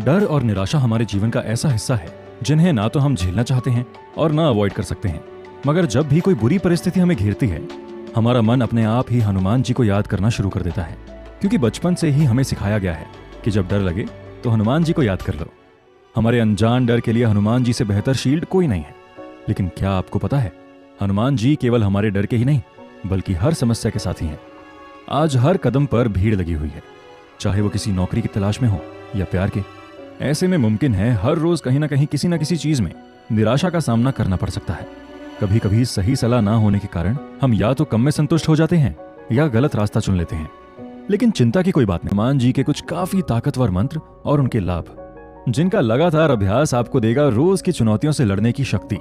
डर और निराशा हमारे जीवन का ऐसा हिस्सा है जिन्हें ना तो हम झेलना चाहते हैं और ना अवॉइड कर सकते हैं। मगर जब भी कोई बुरी परिस्थिति हमें घेरती है, हमारा मन अपने आप ही हनुमान जी को याद करना शुरू कर देता है, क्योंकि बचपन से ही हमें सिखाया गया है कि जब डर लगे तो हनुमान जी को याद कर लो। हमारे अनजान डर के लिए हनुमान जी से बेहतर शील्ड कोई नहीं है। लेकिन क्या आपको पता है, हनुमान जी केवल हमारे डर के ही नहीं बल्कि हर समस्या के साथी हैं। आज हर कदम पर भीड़ लगी हुई है, चाहे वो किसी नौकरी की तलाश में हो या प्यार के। ऐसे में मुमकिन है हर रोज कहीं ना कहीं किसी न किसी चीज में निराशा का सामना करना पड़ सकता है। कभी कभी सही सलाह ना होने के कारण हम या तो कम में संतुष्ट हो जाते हैं या गलत रास्ता चुन लेते हैं। लेकिन चिंता की कोई बात नहीं, हनुमान जी के कुछ काफी ताकतवर मंत्र और उनके लाभ, जिनका लगातार अभ्यास आपको देगा रोज की चुनौतियों से लड़ने की शक्ति।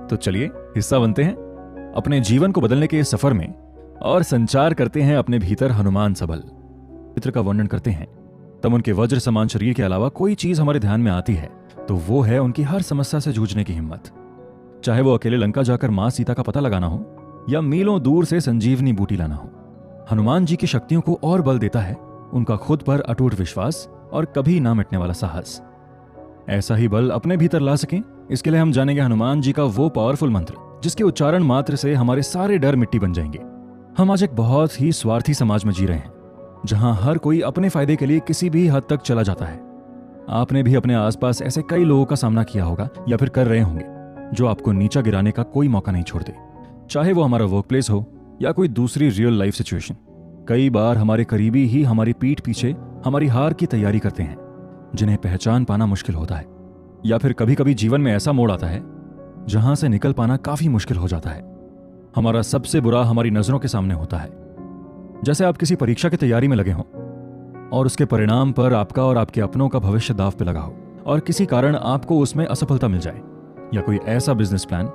तो चलिए हिस्सा बनते हैं अपने जीवन को बदलने के इस सफर में और संचार करते हैं अपने भीतर हनुमान सबल। चित्र का वर्णन करते हैं तब उनके वज्र समान शरीर के अलावा कोई चीज हमारे ध्यान में आती है तो वो है उनकी हर समस्या से जूझने की हिम्मत। चाहे वो अकेले लंका जाकर मां सीता का पता लगाना हो या मीलों दूर से संजीवनी बूटी लाना हो, हनुमान जी की शक्तियों को और बल देता है उनका खुद पर अटूट विश्वास और कभी ना मिटने वाला साहस। ऐसा ही बल अपने भीतर ला सकें, इसके लिए हम जानेंगे हनुमान जी का वो पावरफुल मंत्र जिसके उच्चारण मात्र से हमारे सारे डर मिट्टी बन जाएंगे। हम आज एक बहुत ही स्वार्थी समाज में जी रहे हैं जहां हर कोई अपने फायदे के लिए किसी भी हद तक चला जाता है। आपने भी अपने आसपास ऐसे कई लोगों का सामना किया होगा या फिर कर रहे होंगे जो आपको नीचा गिराने का कोई मौका नहीं छोड़ते, चाहे वो हमारा वर्क प्लेस हो या कोई दूसरी रियल लाइफ सिचुएशन। कई बार हमारे करीबी ही हमारी पीठ पीछे हमारी हार की तैयारी करते हैं, जिन्हें पहचान पाना मुश्किल होता है। या फिर कभी कभी जीवन में ऐसा मोड़ आता है जहां से निकल पाना काफी मुश्किल हो जाता है। हमारा सबसे बुरा हमारी नजरों के सामने होता है, जैसे आप किसी परीक्षा की तैयारी में लगे हों और उसके परिणाम पर आपका और आपके अपनों का भविष्य दांव पे लगा हो और किसी कारण आपको उसमें असफलता मिल जाए, या कोई ऐसा बिजनेस प्लान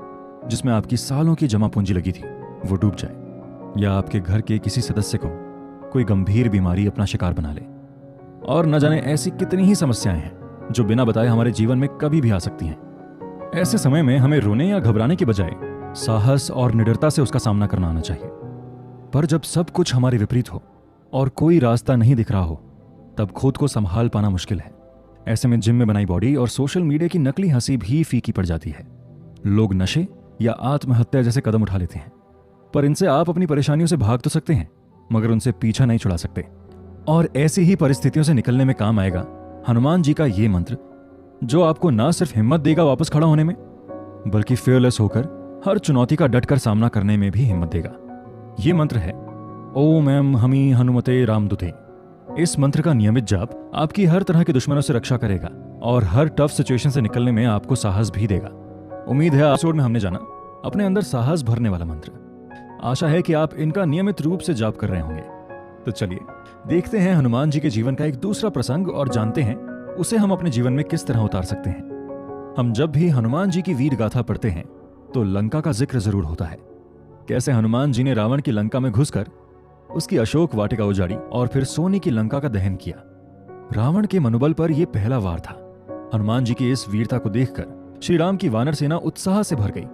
जिसमें आपकी सालों की जमा पूंजी लगी थी वो डूब जाए, या आपके घर के किसी सदस्य को कोई गंभीर बीमारी अपना शिकार बना ले। और न जाने ऐसी कितनी ही समस्याएं हैं जो बिना बताए हमारे जीवन में कभी भी आ सकती हैं। ऐसे समय में हमें रोने या घबराने की बजाय साहस और निडरता से उसका सामना करना आना चाहिए। पर जब सब कुछ हमारे विपरीत हो और कोई रास्ता नहीं दिख रहा हो, तब खुद को संभाल पाना मुश्किल है। ऐसे में जिम में बनाई बॉडी और सोशल मीडिया की नकली हंसी भी फीकी पड़ जाती है। लोग नशे या आत्महत्या जैसे कदम उठा लेते हैं, पर इनसे आप अपनी परेशानियों से भाग तो सकते हैं मगर उनसे पीछा नहीं छुड़ा सकते। और ऐसी ही परिस्थितियों से निकलने में काम आएगा हनुमान जी का ये मंत्र, जो आपको ना सिर्फ हिम्मत देगा वापस खड़ा होने में, बल्कि फेयरलेस होकर हर चुनौती का डटकर सामना करने में भी हिम्मत देगा। ये मंत्र है ओम एम हमी हनुमते रामदूते। इस मंत्र का नियमित जाप आपकी हर तरह के दुश्मनों से रक्षा करेगा और हर टफ सिचुएशन से निकलने में आपको साहस भी देगा। उम्मीद है एपिसोड में हमने जाना अपने अंदर साहस भरने वाला मंत्र। आशा है कि आप इनका नियमित रूप से जाप कर रहे होंगे। तो चलिए देखते हैं हनुमान जी के जीवन का एक दूसरा प्रसंग और जानते हैं उसे हम अपने जीवन में किस तरह उतार सकते हैं। हम जब भी हनुमान जी की वीर गाथा पढ़ते हैं तो लंका का जिक्र जरूर होता है। कैसे हनुमान जी ने रावण की लंका में घुसकर उसकी अशोक वाटिका उजाड़ी और फिर सोने की लंका का दहन किया। रावण के मनोबल पर यह पहला वार था। हनुमान जी की इस वीरता को देखकर श्री राम की वानर सेना उत्साह से भर गई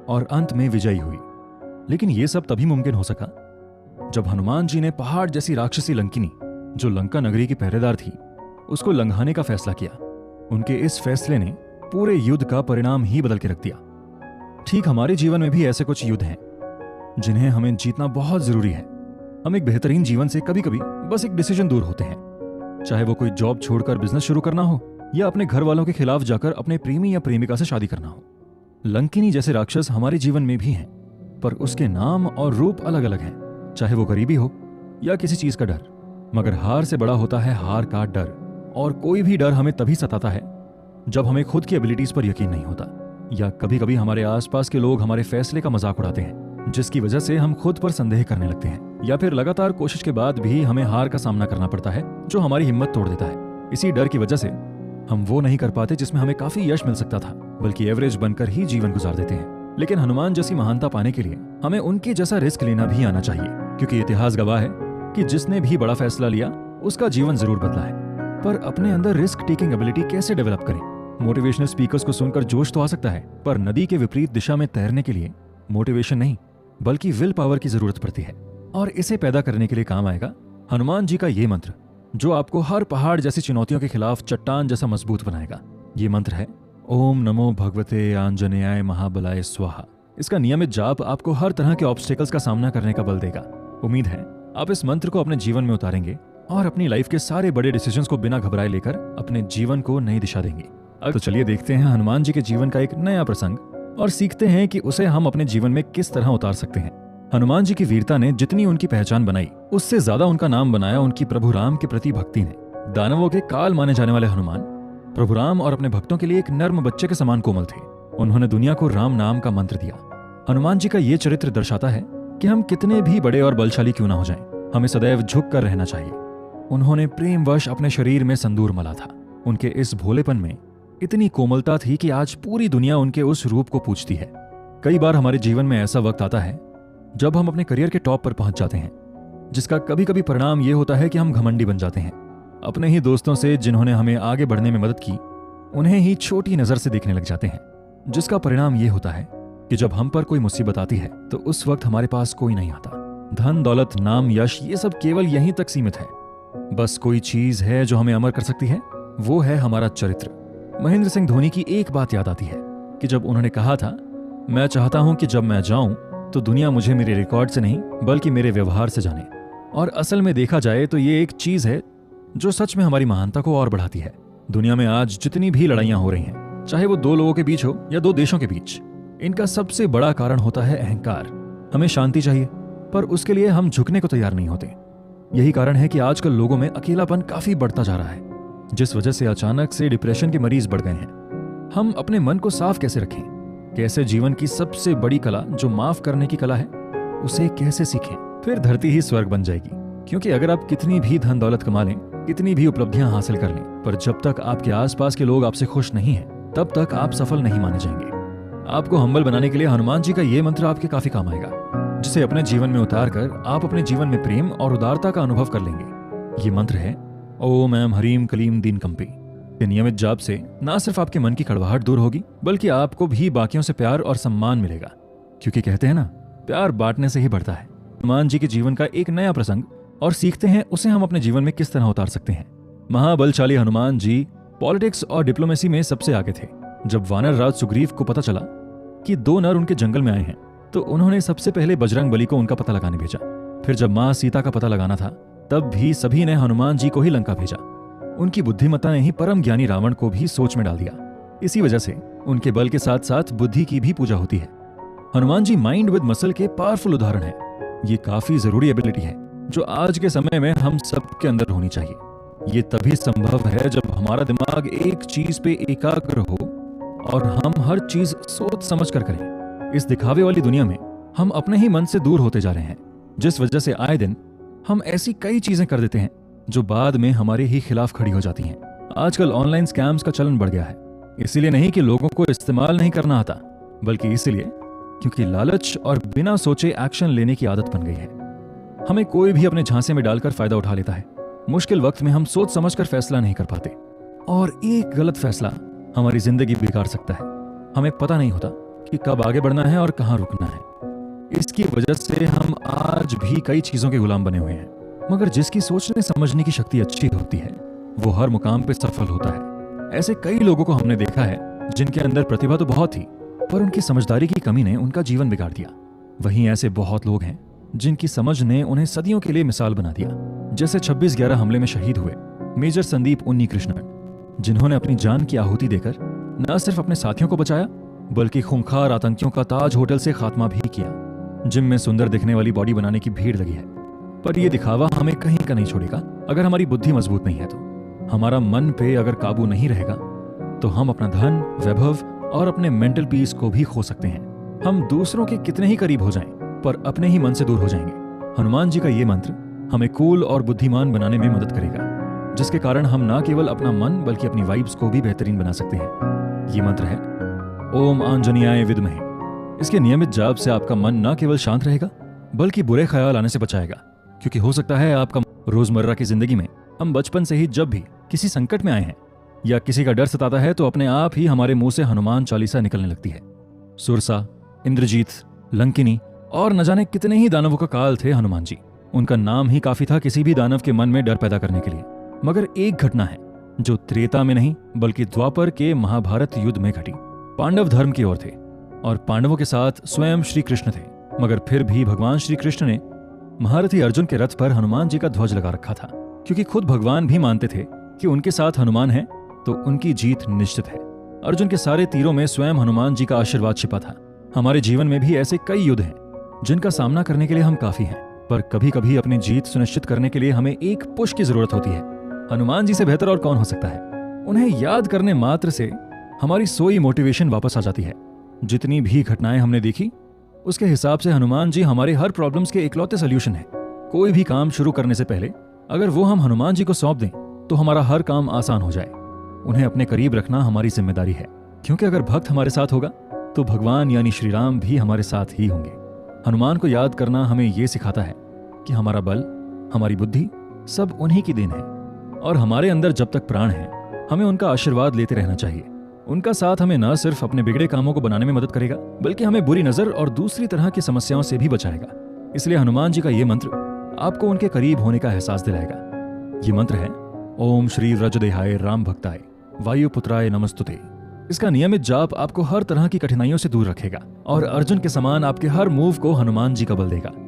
और अंत में विजयी हुई। लेकिन यह सब तभी मुमकिन हो सका जब हनुमान जी ने पहाड़ जैसी राक्षसी लंकिनी, जो लंका नगरी की पहरेदार थी, उसको लंघाने का फैसला किया। उनके इस फैसले ने पूरे युद्ध का परिणाम ही बदल के रख दिया। ठीक हमारे जीवन में भी ऐसे कुछ युद्ध हैं जिन्हें हमें जीतना बहुत जरूरी है। हम एक बेहतरीन जीवन से कभी कभी बस एक डिसीजन दूर होते हैं, चाहे वो कोई जॉब छोड़कर बिजनेस शुरू करना हो या अपने घर वालों के खिलाफ जाकर अपने प्रेमी या प्रेमिका से शादी करना हो। लंकिनी जैसे राक्षस हमारे जीवन में भी हैं, पर उसके नाम और रूप अलग अलग हैं। चाहे वो गरीबी हो या किसी चीज का डर, मगर हार से बड़ा होता है हार का डर। और कोई भी डर हमें तभी सताता है जब हमें खुद की एबिलिटीज पर यकीन नहीं होता, या कभी कभी हमारे आसपास के लोग हमारे फैसले का मजाक उड़ाते हैं, जिसकी वजह से हम खुद पर संदेह करने लगते हैं, या फिर लगातार कोशिश के बाद भी हमें हार का सामना करना पड़ता है जो हमारी हिम्मत तोड़ देता है। इसी डर की वजह से हम वो नहीं कर पाते जिसमें हमें काफी यश मिल सकता था, बल्कि एवरेज बनकर ही जीवन गुजार देते हैं। लेकिन हनुमान जैसी महानता पाने के लिए हमें उनके जैसा रिस्क लेना भी आना चाहिए, क्योंकि इतिहास गवाह है कि जिसने भी बड़ा फैसला लिया उसका जीवन जरूर बदला है। पर अपने अंदर रिस्क टेकिंग एबिलिटी कैसे डेवलप करें? मोटिवेशनल स्पीकर्स को सुनकर जोश तो आ सकता है, पर नदी के विपरीत दिशा में तैरने के लिए मोटिवेशन नहीं बल्कि विल पावर की जरूरत पड़ती है। और इसे पैदा करने के लिए काम आएगा हनुमान जी का ये मंत्र, जो आपको हर पहाड़ जैसी चुनौतियों के खिलाफ चट्टान जैसा मजबूत बनाएगा। ये मंत्र है ओम नमो भगवते आंजनेयाय महाबलाय स्वाहा। इसका नियमित जाप आपको हर तरह के ऑब्स्टेकल्स का सामना करने का बल देगा। उम्मीद है आप इस मंत्र को अपने जीवन में उतारेंगे और अपनी लाइफ के सारे बड़े डिसीजंस को बिना घबराए लेकर अपने जीवन को नई दिशा देंगे। अब तो चलिए देखते हैं हनुमान जी के जीवन का एक नया प्रसंग और सीखते हैं कि उसे हम अपने जीवन में किस तरह उतार सकते हैं। हनुमान जी की वीरता ने जितनी उनकी पहचान बनाई, उससे ज्यादा उनका नाम बनाया उनकी प्रभु राम के प्रति भक्ति ने। दानवों के काल माने जाने वाले हनुमान प्रभु राम और अपने भक्तों के लिए एक नर्म बच्चे के समान कोमल थे। उन्होंने दुनिया को राम नाम का मंत्र दिया। हनुमान जी का ये चरित्र दर्शाता है कि हम कितने भी बड़े और बलशाली क्यों ना हो जाएं, हमें सदैव झुक कर रहना चाहिए। उन्होंने प्रेमवश अपने शरीर में संदूर मला था। उनके इस भोलेपन में इतनी कोमलता थी कि आज पूरी दुनिया उनके उस रूप को पूछती है। कई बार हमारे जीवन में ऐसा वक्त आता है जब हम अपने करियर के टॉप पर पहुंच जाते हैं, जिसका कभी कभी परिणाम ये होता है कि हम घमंडी बन जाते हैं। अपने ही दोस्तों से जिन्होंने हमें आगे बढ़ने में मदद की, उन्हें ही छोटी नजर से देखने लग जाते हैं, जिसका परिणाम ये होता है कि जब हम पर कोई मुसीबत आती है तो उस वक्त हमारे पास कोई नहीं आता। धन दौलत नाम यश ये सब केवल यहीं तक सीमित है। बस कोई चीज है जो हमें अमर कर सकती है, वो है हमारा चरित्र। महेंद्र सिंह धोनी की एक बात याद आती है कि जब उन्होंने कहा था, मैं चाहता हूं कि जब मैं जाऊं तो दुनिया मुझे मेरे रिकॉर्ड से नहीं बल्कि मेरे व्यवहार से जाने। और असल में देखा जाए तो ये एक चीज है जो सच में हमारी महानता को और बढ़ाती है। दुनिया में आज जितनी भी लड़ाइयां हो रही हैं, चाहे वो दो लोगों के बीच हो या दो देशों के बीच, इनका सबसे बड़ा कारण होता है अहंकार। हमें शांति चाहिए, पर उसके लिए हम झुकने को तैयार नहीं होते। यही कारण है कि आजकल लोगों में अकेलापन काफी बढ़ता जा रहा है, जिस वजह से अचानक से डिप्रेशन के मरीज बढ़ गए हैं। हम अपने मन को साफ कैसे रखें? कैसे जीवन की सबसे बड़ी कला जो माफ करने की कला है, उसे कैसे सीखें? फिर धरती ही स्वर्ग बन जाएगी। क्योंकि अगर आप कितनी भी धन दौलत कमा लें, कितनी भी उपलब्धियां हासिल कर लें, पर जब तक आपके आसपास के लोग आपसे खुश नहीं हैं, तब तक आप सफल नहीं माने जाएंगे। आपको हम्बल बनाने के लिए हनुमान जी का ये मंत्र आपके काफी काम आएगा, जिसे अपने जीवन में उतार कर आप अपने जीवन में प्रेम और उदारता का अनुभव कर लेंगे। ये मंत्र है ओम ऐम हरीम कलीम दीन कंपी। नियमित जाप से ना सिर्फ आपके मन की कड़वाहट दूर होगी, बल्कि आपको भी बाकियों से प्यार और सम्मान मिलेगा। क्योंकि कहते हैं ना, प्यार बांटने से ही बढ़ता है। हनुमान जी के जीवन का एक नया प्रसंग और सीखते हैं उसे हम अपने जीवन में किस तरह उतार सकते हैं। महाबलशाली हनुमान जी पॉलिटिक्स और डिप्लोमेसी में सबसे आगे थे। जब वानर राज सुग्रीव को पता चला कि दो नर उनके जंगल में आए हैं, तो उन्होंने सबसे पहले बजरंग बली को उनका पता लगाने भेजा। फिर जब मां सीता का पता लगाना था, तब भी सभी ने हनुमान जी को ही लंका भेजा। उनकी बुद्धिमत्ता ने ही परम ज्ञानी रावण को भी सोच में डाल दिया। इसी वजह से उनके बल के साथ साथ बुद्धि की भी पूजा होती है। Hanuman ji mind with muscle के पावरफुल उदाहरण है। ये काफी जरूरी एबिलिटी है जो आज के समय में हम सबके अंदर होनी चाहिए। ये तभी संभव है जब हमारा दिमाग एक चीज पे एकाग्र हो और हम हर चीज सोच समझ कर करें। इस दिखावे वाली दुनिया में हम अपने ही मन से दूर होते जा रहे हैं, जिस वजह से आए दिन हम ऐसी कई चीजें कर देते हैं जो बाद में हमारे ही खिलाफ खड़ी हो जाती हैं। आजकल ऑनलाइन स्कैम्स का चलन बढ़ गया है। इसीलिए नहीं कि लोगों को इस्तेमाल नहीं करना आता, बल्कि इसलिए क्योंकि लालच और बिना सोचे एक्शन लेने की आदत बन गई है। हमें कोई भी अपने झांसे में डालकर फायदा उठा लेता है। मुश्किल वक्त में हम सोच समझकर फैसला नहीं कर पाते और एक गलत फैसला हमारी जिंदगी बिगाड़ सकता है। हमें पता नहीं होता कि कब आगे बढ़ना है और कहां रुकना है। इसकी वजह से हम आज भी कई चीजों के गुलाम बने हुए हैं। मगर जिसकी सोचने समझने की शक्ति अच्छी होती है, वो हर मुकाम पे सफल होता है। ऐसे कई लोगों को हमने देखा है जिनके अंदर प्रतिभा तो बहुत थी, पर उनकी समझदारी की कमी ने उनका जीवन बिगाड़ दिया। वहीं ऐसे बहुत लोग हैं जिनकी समझ ने उन्हें सदियों के लिए मिसाल बना दिया। जैसे 26/11 हमले में शहीद हुए मेजर संदीप उन्नीकृष्णन, जिन्होंने अपनी जान की आहुति देकर न सिर्फ अपने साथियों को बचाया, बल्कि खूंखार आतंकियों का ताज होटल से खात्मा भी किया। जिम में सुंदर दिखने वाली बॉडी बनाने की भीड़ लगी है, पर यह दिखावा हमें कहीं का नहीं छोड़ेगा। अगर हमारी बुद्धि मजबूत नहीं है तो, हमारा मन पे अगर काबू नहीं रहेगा, तो हम अपना धन, वैभव और अपने मेंटल पीस को भी खो सकते हैं। हम दूसरों के कितने ही करीब हो जाएं, पर अपने ही मन से दूर हो जाएंगे। हनुमान जी का ये मंत्र हमें कूल और बुद्धिमान बनाने में मदद करेगा, जिसके कारण हम ना केवल अपना मन बल्कि अपनी वाइब्स को भी बेहतरीन बना सकते हैं। ये मंत्र है ओम आंजनेयाय विद्महे। इसके नियमित जाप से आपका मन ना केवल शांत रहेगा, बल्कि बुरे ख्याल आने से बचाएगा। क्योंकि हो सकता है आपका रोजमर्रा की जिंदगी में हम बचपन से ही जब भी किसी संकट में आए हैं या किसी का डर सताता है, तो अपने आप ही हमारे मुंह से हनुमान चालीसा निकलने लगती है। सुरसा, इंद्रजीत, लंकिनी और न जाने कितने ही दानवों का काल थे हनुमान जी। उनका नाम ही काफी था किसी भी दानव के मन में डर पैदा करने के लिए। मगर एक घटना है जो त्रेता में नहीं बल्कि द्वापर के महाभारत युद्ध में घटी। पांडव धर्म की ओर थे और पांडवों के साथ स्वयं श्री कृष्ण थे, मगर फिर भी भगवान श्री कृष्ण ने महारथी अर्जुन के रथ पर हनुमान जी का ध्वज लगा रखा था, क्योंकि खुद भगवान भी मानते थे कि उनके साथ हनुमान है तो उनकी जीत निश्चित है। अर्जुन के सारे तीरों में स्वयं हनुमान जी का आशीर्वाद छिपा था। हमारे जीवन में भी ऐसे कई युद्ध हैं जिनका सामना करने के लिए हम काफी हैं, पर कभी कभी अपनी जीत सुनिश्चित करने के लिए हमें एक पुश की जरूरत होती है। हनुमान जी से बेहतर और कौन हो सकता है। उन्हें याद करने मात्र से हमारी सोई मोटिवेशन वापस आ जाती है। जितनी भी घटनाएं हमने देखी उसके हिसाब से हनुमान जी हमारे हर प्रॉब्लम्स के इकलौते सोल्यूशन है। कोई भी काम शुरू करने से पहले अगर वो हम हनुमान जी को सौंप दें तो हमारा हर काम आसान हो जाए। उन्हें अपने करीब रखना हमारी जिम्मेदारी है, क्योंकि अगर भक्त हमारे साथ होगा तो भगवान यानी श्री राम भी हमारे साथ ही होंगे। हनुमान को याद करना हमें यह सिखाता है कि हमारा बल, हमारी बुद्धि सब उन्हीं की देन है और हमारे अंदर जब तक प्राण है हमें उनका आशीर्वाद लेते रहना चाहिए। उनका साथ हमें न सिर्फ अपने बिगड़े कामों को बनाने में मदद करेगा बल्कि हमें बुरी नजर और दूसरी तरह की समस्याओं से भी बचाएगा। इसलिए हनुमान जी का ये मंत्र आपको उनके करीब होने का एहसास दिलाएगा। ये मंत्र है ओम श्री व्रजदेहाय राम भक्ताय वायुपुत्राय नमस्तुते। इसका नियमित जाप आपको हर तरह की कठिनाइयों से दूर रखेगा और अर्जुन के समान आपके हर मूव को हनुमान जी का बल देगा।